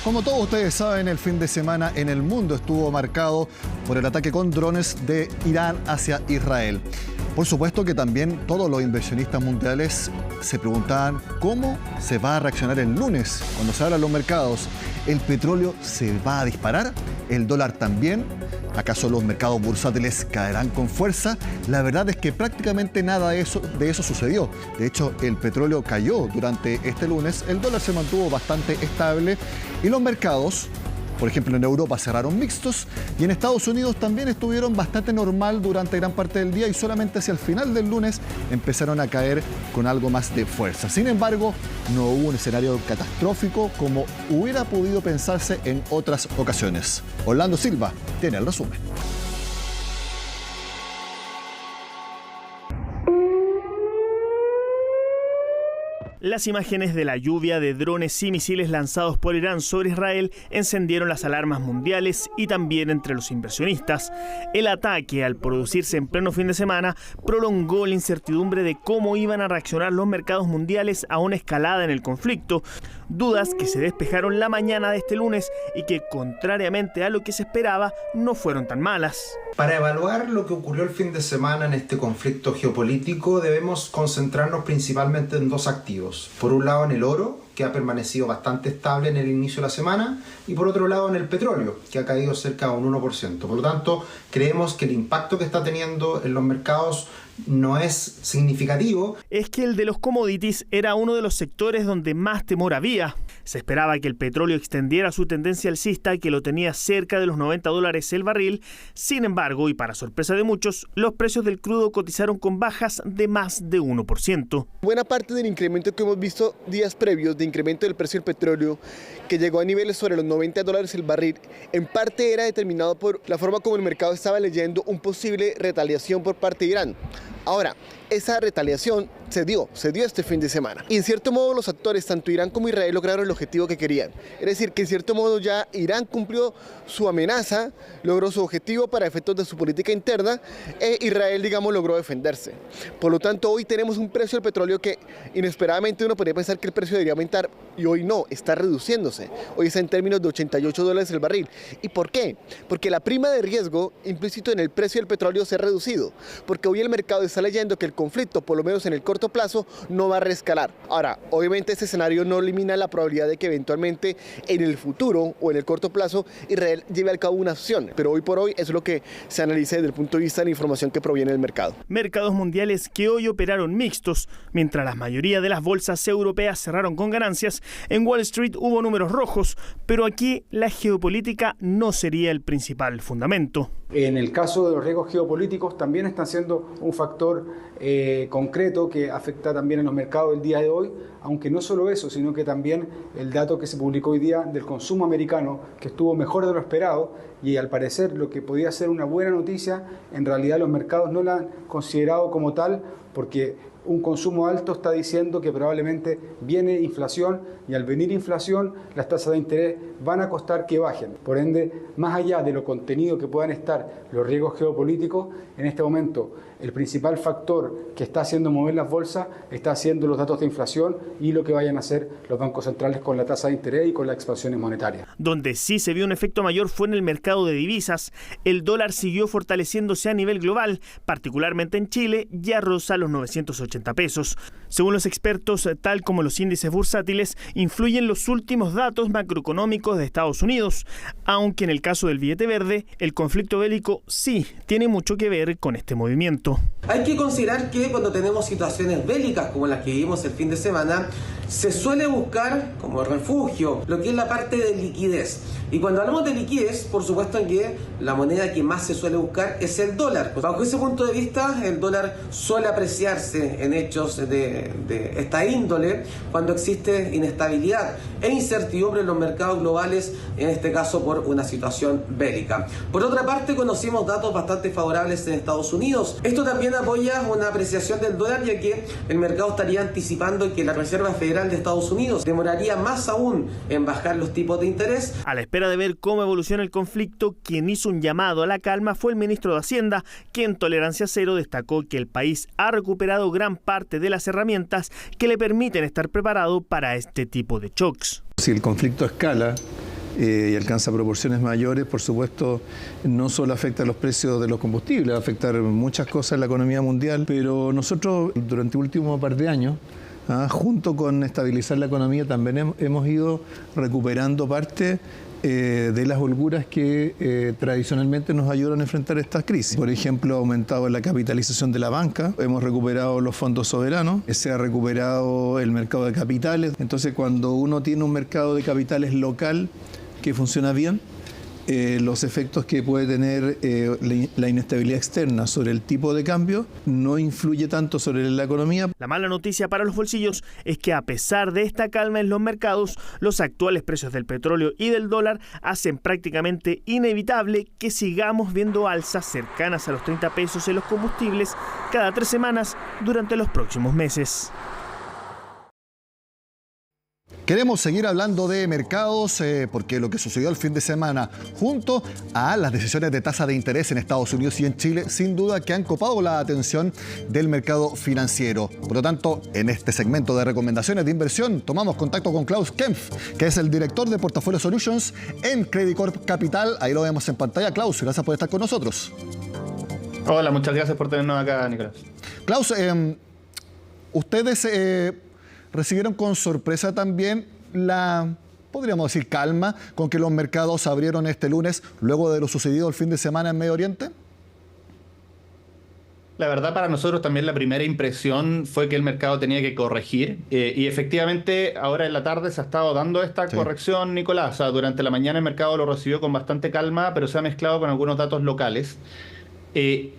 Como todos ustedes saben, el fin de semana en el mundo estuvo marcado por el ataque con drones de Irán hacia Israel. Por supuesto que también todos los inversionistas mundiales se preguntaban cómo se va a reaccionar el lunes cuando se abran los mercados. ¿El petróleo se va a disparar? ¿El dólar también? ¿Acaso los mercados bursátiles caerán con fuerza? La verdad es que prácticamente nada de eso sucedió. De hecho, el petróleo cayó durante este lunes, el dólar se mantuvo bastante estable y los mercados, por ejemplo, en Europa cerraron mixtos y en Estados Unidos también estuvieron bastante normal durante gran parte del día y solamente hacia el final del lunes empezaron a caer con algo más de fuerza. Sin embargo, no hubo un escenario catastrófico como hubiera podido pensarse en otras ocasiones. Orlando Silva tiene el resumen. Las imágenes de la lluvia de drones y misiles lanzados por Irán sobre Israel encendieron las alarmas mundiales y también entre los inversionistas. El ataque, al producirse en pleno fin de semana, prolongó la incertidumbre de cómo iban a reaccionar los mercados mundiales a una escalada en el conflicto. Dudas que se despejaron la mañana de este lunes y que, contrariamente a lo que se esperaba, no fueron tan malas. Para evaluar lo que ocurrió el fin de semana en este conflicto geopolítico, debemos concentrarnos principalmente en dos activos. Por un lado en el oro, que ha permanecido bastante estable en el inicio de la semana, y por otro lado en el petróleo, que ha caído cerca de un 1%. Por lo tanto, creemos que el impacto que está teniendo en los mercados no es significativo. Es que el de los commodities era uno de los sectores donde más temor había. Se esperaba que el petróleo extendiera su tendencia alcista, que lo tenía cerca de los $90 el barril. Sin embargo, y para sorpresa de muchos, los precios del crudo cotizaron con bajas de más de 1%. Buena parte del incremento que hemos visto días previos de incremento del precio del petróleo, que llegó a niveles sobre los $90 el barril, en parte era determinado por la forma como el mercado estaba leyendo un posible retaliación por parte de Irán. Ahora, esa retaliación se dio este fin de semana. Y en cierto modo los actores, tanto Irán como Israel, lograron el objetivo que querían. Es decir, que en cierto modo ya Irán cumplió su amenaza, logró su objetivo para efectos de su política interna, e Israel, digamos, logró defenderse. Por lo tanto, hoy tenemos un precio del petróleo que inesperadamente uno podría pensar que el precio debería aumentar, y hoy no, está reduciéndose. Hoy está en términos de $88 el barril. ¿Y por qué? Porque la prima de riesgo implícito en el precio del petróleo se ha reducido, porque hoy el mercado está leyendo que el conflicto, por lo menos en el corto plazo, no va a reescalar. Ahora, obviamente este escenario no elimina la probabilidad de que eventualmente en el futuro o en el corto plazo Israel lleve al cabo una acción, pero hoy por hoy eso es lo que se analiza desde el punto de vista de la información que proviene del mercado. Mercados mundiales que hoy operaron mixtos, mientras la mayoría de las bolsas europeas cerraron con ganancias. En Wall Street hubo números rojos, pero aquí la geopolítica no sería el principal fundamento. En el caso de los riesgos geopolíticos también están siendo un factor concreto que afecta también a los mercados el día de hoy, aunque no solo eso, sino que también el dato que se publicó hoy día del consumo americano, que estuvo mejor de lo esperado, y al parecer lo que podía ser una buena noticia, en realidad los mercados no la han considerado como tal, porque un consumo alto está diciendo que probablemente viene inflación, y al venir inflación las tasas de interés van a costar que bajen. Por ende, más allá de lo contenido que puedan estar los riesgos geopolíticos, en este momento el principal factor que está haciendo mover las bolsas está haciendo los datos de inflación y lo que vayan a hacer los bancos centrales con la tasa de interés y con las expansiones monetarias. Donde sí se vio un efecto mayor fue en el mercado de divisas. El dólar siguió fortaleciéndose a nivel global, particularmente en Chile, ya roza los 980 pesos. Según los expertos, tal como los índices bursátiles, influyen los últimos datos macroeconómicos de Estados Unidos, aunque en el caso del billete verde, el conflicto bélico sí tiene mucho que ver con este movimiento. Hay que considerar que cuando tenemos situaciones bélicas como las que vivimos el fin de semana, se suele buscar como refugio lo que es la parte de liquidez. Y cuando hablamos de liquidez, por supuesto que la moneda que más se suele buscar es el dólar. Bajo ese punto de vista, el dólar suele apreciarse en hechos de esta índole cuando existe inestabilidad e incertidumbre en los mercados globales, en este caso por una situación bélica. Por otra parte, conocimos datos bastante favorables en Estados Unidos. Esto también apoya una apreciación del dólar, ya que el mercado estaría anticipando que la Reserva Federal de Estados Unidos demoraría más aún en bajar los tipos de interés. A la espera de ver cómo evoluciona el conflicto, quien hizo un llamado a la calma fue el ministro de Hacienda, que en Tolerancia Cero destacó que el país ha recuperado gran parte de las herramientas que le permiten estar preparado para este tipo de shocks. Si el conflicto escala, y alcanza proporciones mayores, por supuesto, no solo afecta a los precios de los combustibles, va a afectar muchas cosas en la economía mundial, pero nosotros durante el último par de años, junto con estabilizar la economía, también hemos ido recuperando parte de las holguras que tradicionalmente nos ayudan a enfrentar estas crisis. Por ejemplo, ha aumentado la capitalización de la banca, hemos recuperado los fondos soberanos, se ha recuperado el mercado de capitales. Entonces, cuando uno tiene un mercado de capitales local que funciona bien, los efectos que puede tener la inestabilidad externa sobre el tipo de cambio no influye tanto sobre la economía. La mala noticia para los bolsillos es que a pesar de esta calma en los mercados, los actuales precios del petróleo y del dólar hacen prácticamente inevitable que sigamos viendo alzas cercanas a los 30 pesos en los combustibles cada 3 semanas durante los próximos meses. Queremos seguir hablando de mercados porque lo que sucedió el fin de semana junto a las decisiones de tasa de interés en Estados Unidos y en Chile, sin duda que han copado la atención del mercado financiero. Por lo tanto, en este segmento de recomendaciones de inversión, tomamos contacto con Klaus Kempf, que es el director de Portafolio Solutions en Credit Corp Capital. Ahí lo vemos en pantalla. Klaus, gracias por estar con nosotros. Hola, muchas gracias por tenernos acá, Nicolás. Klaus, ustedes recibieron con sorpresa también podríamos decir, calma con que los mercados abrieron este lunes luego de lo sucedido el fin de semana en Medio Oriente. La verdad, para nosotros también la primera impresión fue que el mercado tenía que corregir y efectivamente ahora en la tarde se ha estado dando esta corrección, Nicolás. O sea, durante la mañana el mercado lo recibió con bastante calma, pero se ha mezclado con algunos datos locales.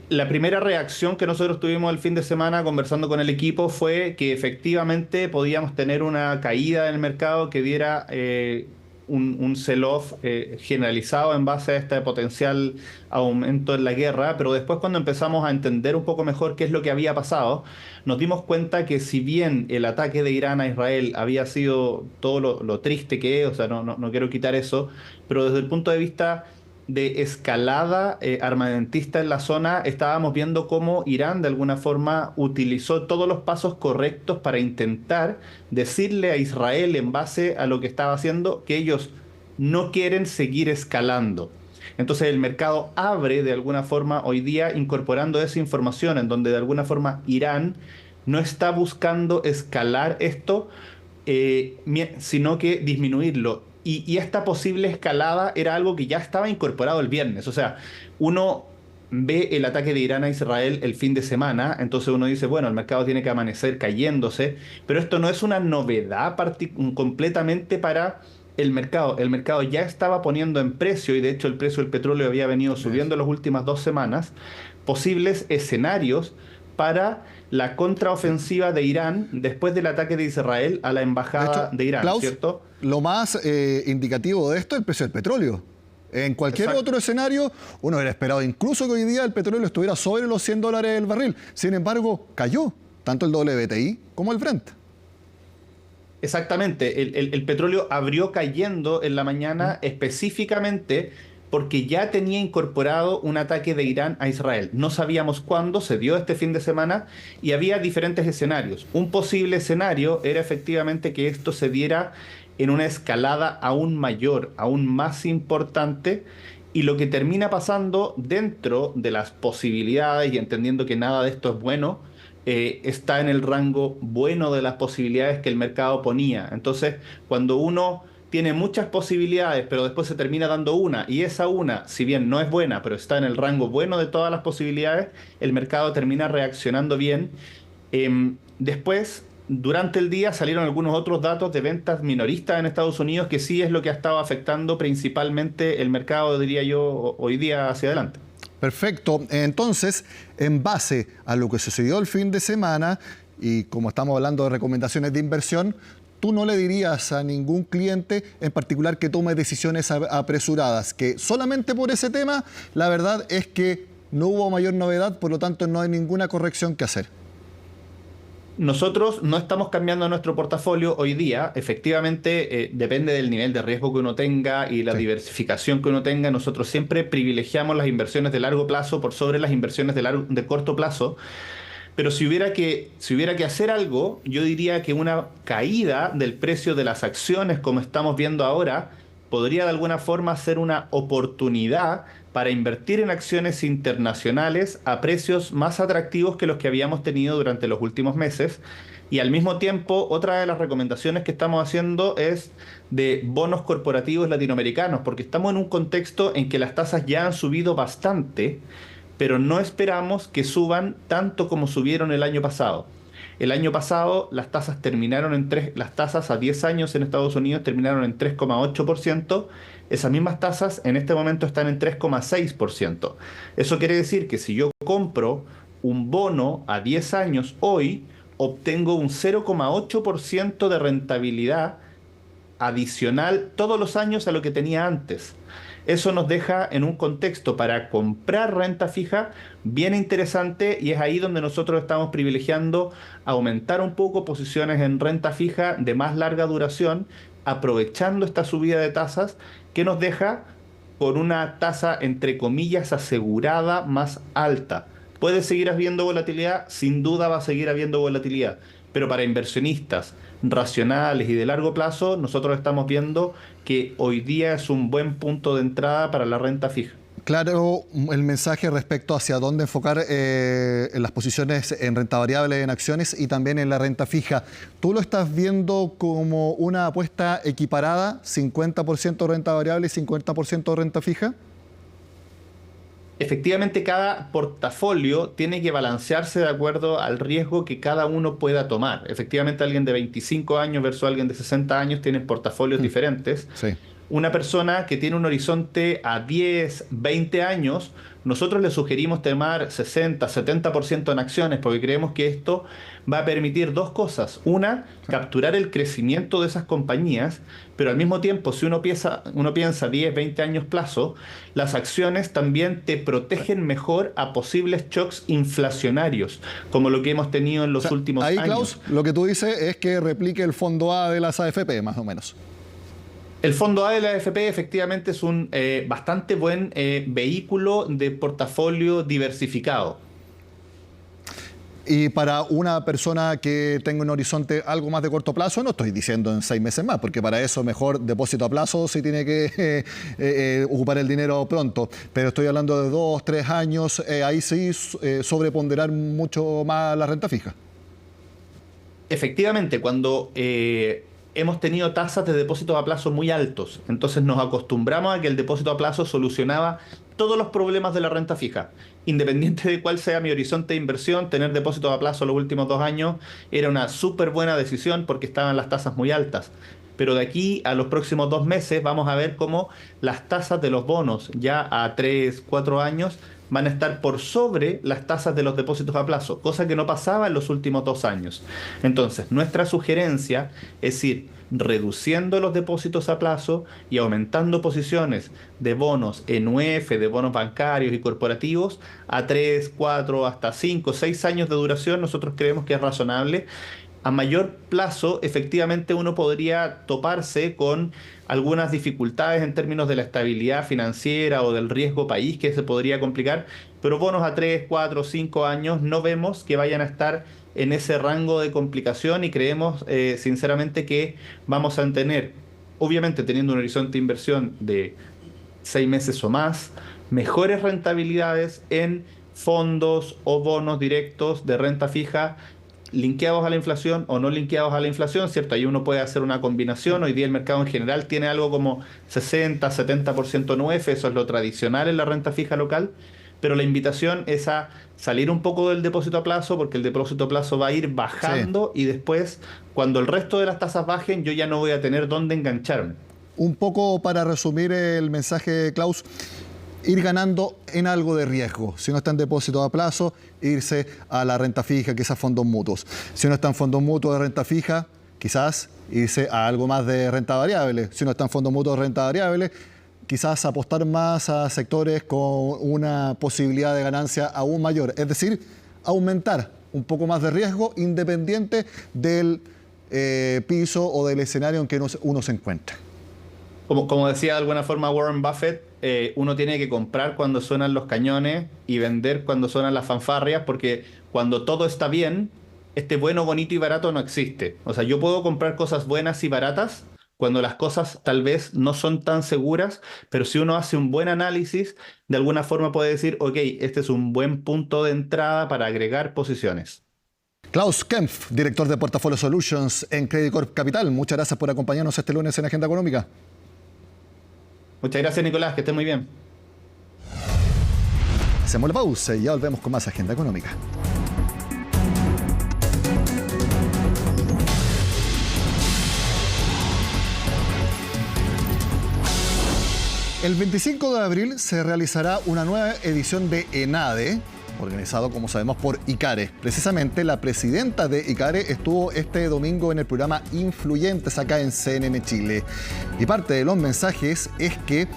La primera reacción que nosotros tuvimos el fin de semana conversando con el equipo fue que efectivamente podíamos tener una caída en el mercado que diera un sell-off generalizado en base a este potencial aumento en la guerra, pero después cuando empezamos a entender un poco mejor qué es lo que había pasado, nos dimos cuenta que si bien el ataque de Irán a Israel había sido todo lo triste que es, o sea, no quiero quitar eso, pero desde el punto de vista de escalada armamentista en la zona, estábamos viendo cómo Irán de alguna forma utilizó todos los pasos correctos para intentar decirle a Israel en base a lo que estaba haciendo que ellos no quieren seguir escalando. Entonces el mercado abre de alguna forma hoy día incorporando esa información en donde de alguna forma Irán no está buscando escalar esto, sino que disminuirlo. Y esta posible escalada era algo que ya estaba incorporado el viernes. O sea, uno ve el ataque de Irán a Israel el fin de semana, entonces uno dice, bueno, el mercado tiene que amanecer cayéndose, pero esto no es una novedad completamente para el mercado. El mercado ya estaba poniendo en precio, y de hecho el precio del petróleo había venido subiendo en las últimas 2 semanas, posibles escenarios para la contraofensiva de Irán después del ataque de Israel a la embajada de Irán, Klaus, ¿cierto? Lo más indicativo de esto es el precio del petróleo. En cualquier otro escenario, uno hubiera esperado incluso que hoy día el petróleo estuviera sobre los $100 el barril. Sin embargo, cayó tanto el WTI como el Brent. Exactamente. El petróleo abrió cayendo en la mañana específicamente porque ya tenía incorporado un ataque de Irán a Israel. No sabíamos cuándo, se dio este fin de semana y había diferentes escenarios. Un posible escenario era efectivamente que esto se diera en una escalada aún mayor, aún más importante, y lo que termina pasando dentro de las posibilidades, y entendiendo que nada de esto es bueno, está en el rango bueno de las posibilidades que el mercado ponía. Entonces, cuando uno tiene muchas posibilidades, pero después se termina dando una, y esa una, si bien no es buena, pero está en el rango bueno de todas las posibilidades, el mercado termina reaccionando bien. Después, durante el día, salieron algunos otros datos de ventas minoristas en Estados Unidos, que sí es lo que ha estado afectando principalmente el mercado, diría yo, hoy día hacia adelante. Perfecto. Entonces, en base a lo que sucedió el fin de semana, y como estamos hablando de recomendaciones de inversión, ¿tú no le dirías a ningún cliente en particular que tome decisiones apresuradas? Que solamente por ese tema, la verdad es que no hubo mayor novedad, por lo tanto no hay ninguna corrección que hacer. Nosotros no estamos cambiando nuestro portafolio hoy día. Efectivamente, depende del nivel de riesgo que uno tenga y la diversificación que uno tenga. Nosotros siempre privilegiamos las inversiones de largo plazo por sobre las inversiones de corto plazo. Pero si hubiera que hacer algo, yo diría que una caída del precio de las acciones, como estamos viendo ahora, podría de alguna forma ser una oportunidad para invertir en acciones internacionales a precios más atractivos que los que habíamos tenido durante los últimos meses. Y al mismo tiempo, otra de las recomendaciones que estamos haciendo es de bonos corporativos latinoamericanos, porque estamos en un contexto en que las tasas ya han subido bastante, pero no esperamos que suban tanto como subieron el año pasado. El año pasado las tasas las tasas a 10 años en Estados Unidos terminaron en 3,8%. Esas mismas tasas en este momento están en 3,6%. Eso quiere decir que si yo compro un bono a 10 años hoy, obtengo un 0,8% de rentabilidad adicional todos los años a lo que tenía antes. Eso nos deja en un contexto para comprar renta fija bien interesante, y es ahí donde nosotros estamos privilegiando aumentar un poco posiciones en renta fija de más larga duración, aprovechando esta subida de tasas que nos deja con una tasa entre comillas asegurada más alta. ¿Puede seguir habiendo volatilidad? Sin duda va a seguir habiendo volatilidad, pero para inversionistas racionales y de largo plazo, nosotros estamos viendo que hoy día es un buen punto de entrada para la renta fija. Claro, el mensaje respecto hacia dónde enfocar en las posiciones en renta variable, en acciones y también en la renta fija. ¿Tú lo estás viendo como una apuesta equiparada, 50% renta variable y 50% renta fija? Efectivamente, cada portafolio tiene que balancearse de acuerdo al riesgo que cada uno pueda tomar. Efectivamente, alguien de 25 años versus alguien de 60 años tienen portafolios diferentes. Sí. Una persona que tiene un horizonte a 10, 20 años, nosotros le sugerimos tomar 60, 70% en acciones, porque creemos que esto va a permitir dos cosas. Una, capturar el crecimiento de esas compañías, pero al mismo tiempo, si uno piensa 10, 20 años plazo, las acciones también te protegen mejor a posibles shocks inflacionarios, como lo que hemos tenido en los últimos años. Ahí, Klaus, lo que tú dices es que replique el fondo A de las AFP, más o menos. El fondo A de la AFP efectivamente es un bastante buen vehículo de portafolio diversificado. Y para una persona que tenga un horizonte algo más de corto plazo, no estoy diciendo en 6 meses más, porque para eso mejor depósito a plazo si tiene que ocupar el dinero pronto. Pero estoy hablando de 2, 3 años, ahí sí sobreponderar mucho más la renta fija. Efectivamente, cuando hemos tenido tasas de depósito a plazo muy altos, entonces nos acostumbramos a que el depósito a plazo solucionaba todos los problemas de la renta fija. Independiente de cuál sea mi horizonte de inversión, tener depósito a plazo los últimos 2 años era una súper buena decisión porque estaban las tasas muy altas. Pero de aquí a los próximos 2 meses vamos a ver cómo las tasas de los bonos ya a 3, 4 años van a estar por sobre las tasas de los depósitos a plazo, cosa que no pasaba en los últimos 2 años. Entonces, nuestra sugerencia es ir reduciendo los depósitos a plazo y aumentando posiciones de bonos en UF, de bonos bancarios y corporativos a 3, 4, hasta 5, 6 años de duración. Nosotros creemos que es razonable. A mayor plazo, efectivamente, uno podría toparse con algunas dificultades en términos de la estabilidad financiera o del riesgo país que se podría complicar, pero bonos a 3, 4, 5 años no vemos que vayan a estar en ese rango de complicación y creemos sinceramente que vamos a tener, obviamente teniendo un horizonte de inversión de 6 meses o más, mejores rentabilidades en fondos o bonos directos de renta fija linkeados a la inflación o no linkeados a la inflación, ¿cierto? Ahí uno puede hacer una combinación. Hoy día el mercado en general tiene algo como 60, 70% en UF, eso es lo tradicional en la renta fija local, pero la invitación es a salir un poco del depósito a plazo, porque el depósito a plazo va a ir bajando y después, cuando el resto de las tasas bajen, yo ya no voy a tener dónde engancharme. Un poco para resumir el mensaje, Klaus, ir ganando en algo de riesgo. Si no está en depósito a plazo, irse a la renta fija, quizás fondos mutuos. Si no está en fondos mutuos de renta fija, quizás irse a algo más de renta variable. Si no está en fondos mutuos de renta variable, quizás apostar más a sectores con una posibilidad de ganancia aún mayor. Es decir, aumentar un poco más de riesgo independiente del piso o del escenario en que uno se encuentra. Como decía de alguna forma Warren Buffett, uno tiene que comprar cuando suenan los cañones y vender cuando suenan las fanfarrias, porque cuando todo está bien, bueno, bonito y barato no existe. O sea, yo puedo comprar cosas buenas y baratas, cuando las cosas tal vez no son tan seguras, pero si uno hace un buen análisis, de alguna forma puede decir, ok, este es un buen punto de entrada para agregar posiciones. Klaus Kempf, director de Portafolio Solutions en Credit Corp Capital. Muchas gracias por acompañarnos este lunes en Agenda Económica. Muchas gracias, Nicolás, que esté muy bien. Hacemos la pausa y ya volvemos con más Agenda Económica. El 25 de abril se realizará una nueva edición de ENADE, organizado, como sabemos, por ICARE. Precisamente la presidenta de ICARE estuvo este domingo en el programa Influyentes acá en CNN Chile. Y parte de los mensajes es que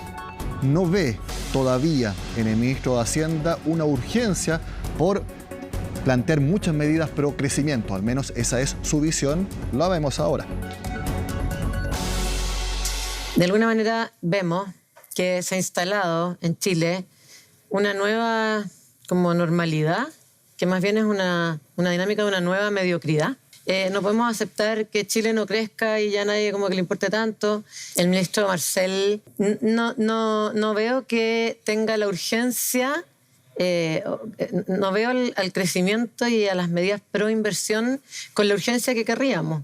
no ve todavía en el ministro de Hacienda una urgencia por plantear muchas medidas pro crecimiento. Al menos esa es su visión. Lo vemos ahora. De alguna manera vemos que se ha instalado en Chile una nueva como normalidad, que más bien es una dinámica de una nueva mediocridad. No podemos aceptar que Chile no crezca y ya nadie como que le importe tanto. El ministro Marcel no veo que tenga la urgencia, no veo al crecimiento y a las medidas pro inversión con la urgencia que querríamos.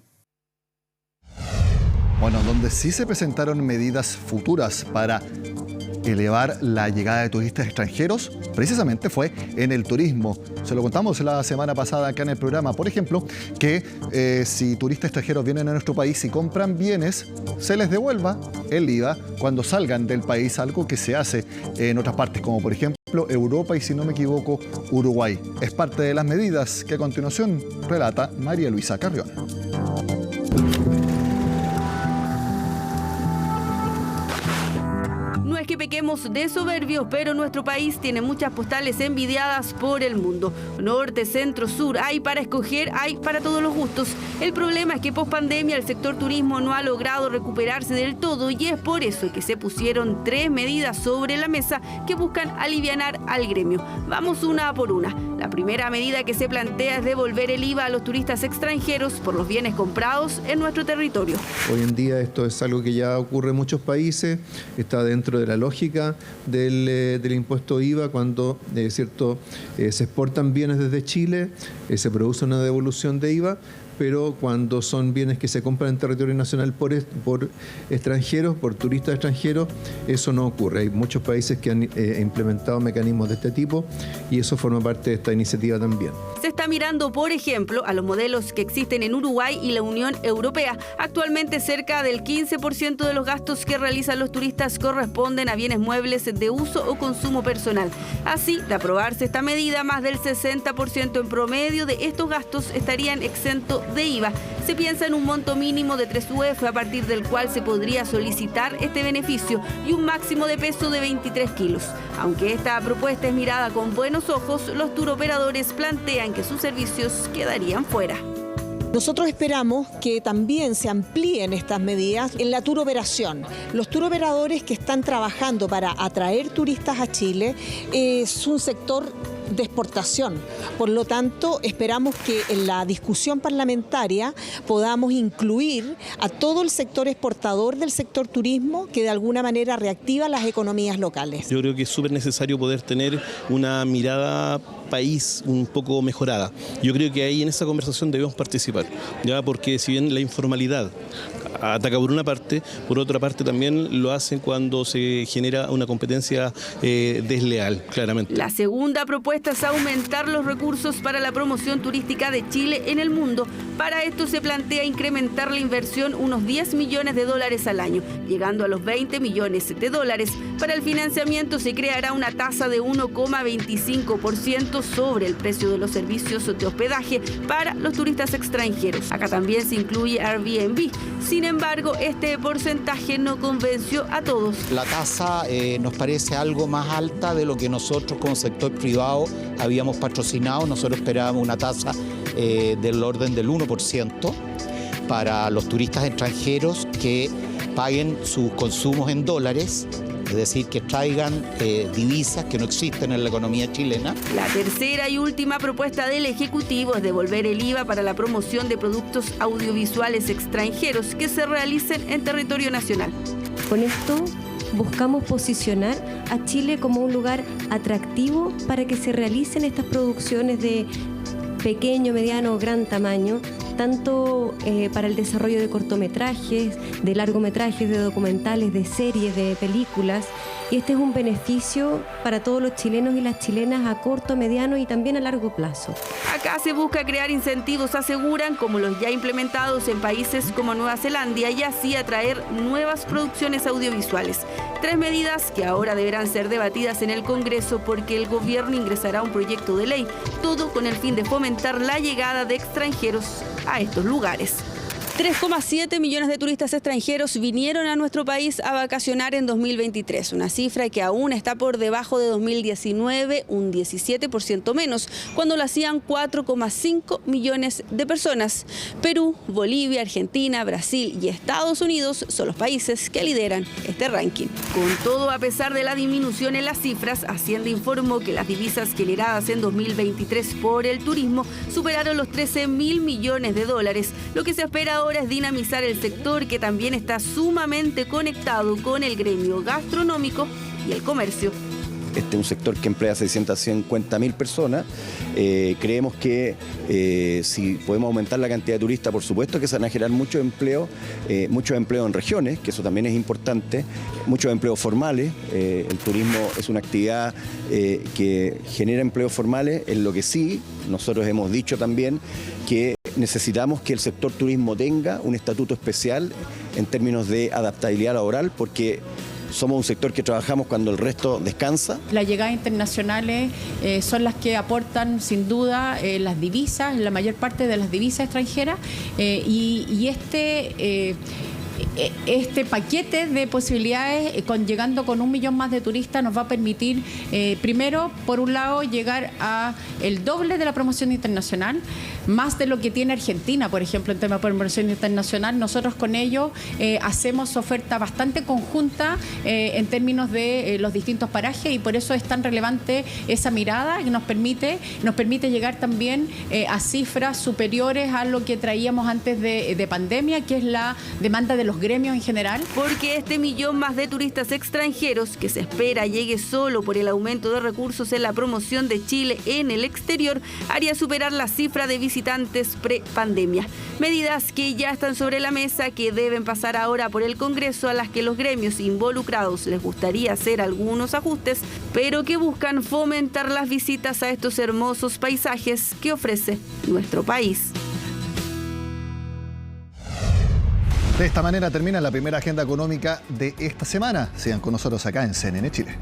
Bueno, donde sí se presentaron medidas futuras para elevar la llegada de turistas extranjeros, precisamente fue en el turismo. Se lo contamos la semana pasada acá en el programa, por ejemplo, que si turistas extranjeros vienen a nuestro país y compran bienes, se les devuelva el IVA cuando salgan del país, algo que se hace en otras partes, como por ejemplo Europa y, si no me equivoco, Uruguay. Es parte de las medidas que a continuación relata María Luisa Carrión. No es que pequemos de soberbios, pero nuestro país tiene muchas postales envidiadas por el mundo. Norte, centro, sur, hay para escoger, hay para todos los gustos. El problema es que post pandemia el sector turismo no ha logrado recuperarse del todo y es por eso que se pusieron 3 medidas sobre la mesa que buscan alivianar al gremio. Vamos una por una. La primera medida que se plantea es devolver el IVA a los turistas extranjeros por los bienes comprados en nuestro territorio. Hoy en día esto es algo que ya ocurre en muchos países, está dentro de la lógica del impuesto IVA cuando se exportan bienes desde Chile, se produce una devolución de IVA, pero cuando son bienes que se compran en territorio nacional por extranjeros, por turistas extranjeros, eso no ocurre. Hay muchos países que han implementado mecanismos de este tipo y eso forma parte de esta iniciativa también. Se está mirando, por ejemplo, a los modelos que existen en Uruguay y la Unión Europea. Actualmente cerca del 15% de los gastos que realizan los turistas corresponden a bienes muebles de uso o consumo personal. Así, de aprobarse esta medida, más del 60% en promedio de estos gastos estarían exentos de IVA. Se piensa en un monto mínimo de 3 UF a partir del cual se podría solicitar este beneficio y un máximo de peso de 23 kilos. Aunque esta propuesta es mirada con buenos ojos, los turoperadores plantean que sus servicios quedarían fuera. Nosotros esperamos que también se amplíen estas medidas en la turoperación. Los turoperadores que están trabajando para atraer turistas a Chile es un sector de exportación. Por lo tanto, esperamos que en la discusión parlamentaria podamos incluir a todo el sector exportador del sector turismo que de alguna manera reactiva las economías locales. Yo creo que es súper necesario poder tener una mirada país un poco mejorada. Yo creo que ahí en esa conversación debemos participar, ya, porque si bien la informalidad ataca por una parte, por otra parte también lo hacen cuando se genera una competencia desleal, claramente. La segunda propuesta es aumentar los recursos para la promoción turística de Chile en el mundo. Para esto se plantea incrementar la inversión unos $10 millones al año, llegando a los $20 millones. Para el financiamiento se creará una tasa de 1,25% sobre el precio de los servicios de hospedaje para los turistas extranjeros. Acá también se incluye Airbnb. Sin embargo, este porcentaje no convenció a todos. La tasa nos parece algo más alta de lo que nosotros como sector privado habíamos patrocinado. Nosotros esperábamos una tasa del orden del 1% para los turistas extranjeros que paguen sus consumos en dólares es decir, que traigan divisas que no existen en la economía chilena. La tercera y última propuesta del Ejecutivo es devolver el IVA para la promoción de productos audiovisuales extranjeros que se realicen en territorio nacional. Con esto buscamos posicionar a Chile como un lugar atractivo para que se realicen estas producciones de pequeño, mediano o gran tamaño, tanto para el desarrollo de cortometrajes, de largometrajes, de documentales, de series, de películas. Y este es un beneficio para todos los chilenos y las chilenas a corto, mediano y también a largo plazo. Acá se busca crear incentivos, aseguran, como los ya implementados en países como Nueva Zelanda, y así atraer nuevas producciones audiovisuales. 3 medidas que ahora deberán ser debatidas en el Congreso porque el gobierno ingresará un proyecto de ley, todo con el fin de fomentar la llegada de extranjeros a estos lugares. 3,7 millones de turistas extranjeros vinieron a nuestro país a vacacionar en 2023, una cifra que aún está por debajo de 2019, un 17% menos, cuando lo hacían 4,5 millones de personas. Perú, Bolivia, Argentina, Brasil y Estados Unidos son los países que lideran este ranking. Con todo, a pesar de la disminución en las cifras, Hacienda informó que las divisas generadas en 2023 por el turismo superaron los 13.000 millones de dólares, lo que se espera ahora es dinamizar el sector, que también está sumamente conectado con el gremio gastronómico y el comercio. Este es un sector que emplea 650.000 personas. Creemos que si podemos aumentar la cantidad de turistas, por supuesto que se van a generar mucho empleo en regiones, que eso también es importante, muchos empleos formales. El turismo es una actividad que genera empleos formales, en lo que sí nosotros hemos dicho también que necesitamos que el sector turismo tenga un estatuto especial en términos de adaptabilidad laboral, porque somos un sector que trabajamos cuando el resto descansa. Las llegadas internacionales son las que aportan sin duda las divisas, la mayor parte de las divisas extranjeras, y este paquete de posibilidades, llegando con 1 millón más de turistas, nos va a permitir, primero, por un lado, llegar a el doble de la promoción internacional, más de lo que tiene Argentina, por ejemplo, en tema de promoción internacional. Nosotros con ello hacemos oferta bastante conjunta en términos de los distintos parajes, y por eso es tan relevante esa mirada que nos permite llegar también a cifras superiores a lo que traíamos antes de pandemia, que es la demanda de los gremios en general. Porque este millón más de turistas extranjeros que se espera llegue solo por el aumento de recursos en la promoción de Chile en el exterior haría superar la cifra de visitantes pre-pandemia. Medidas que ya están sobre la mesa, que deben pasar ahora por el Congreso, a las que los gremios involucrados les gustaría hacer algunos ajustes, pero que buscan fomentar las visitas a estos hermosos paisajes que ofrece nuestro país. De esta manera termina la primera agenda económica de esta semana. Sigan con nosotros acá en CNN Chile.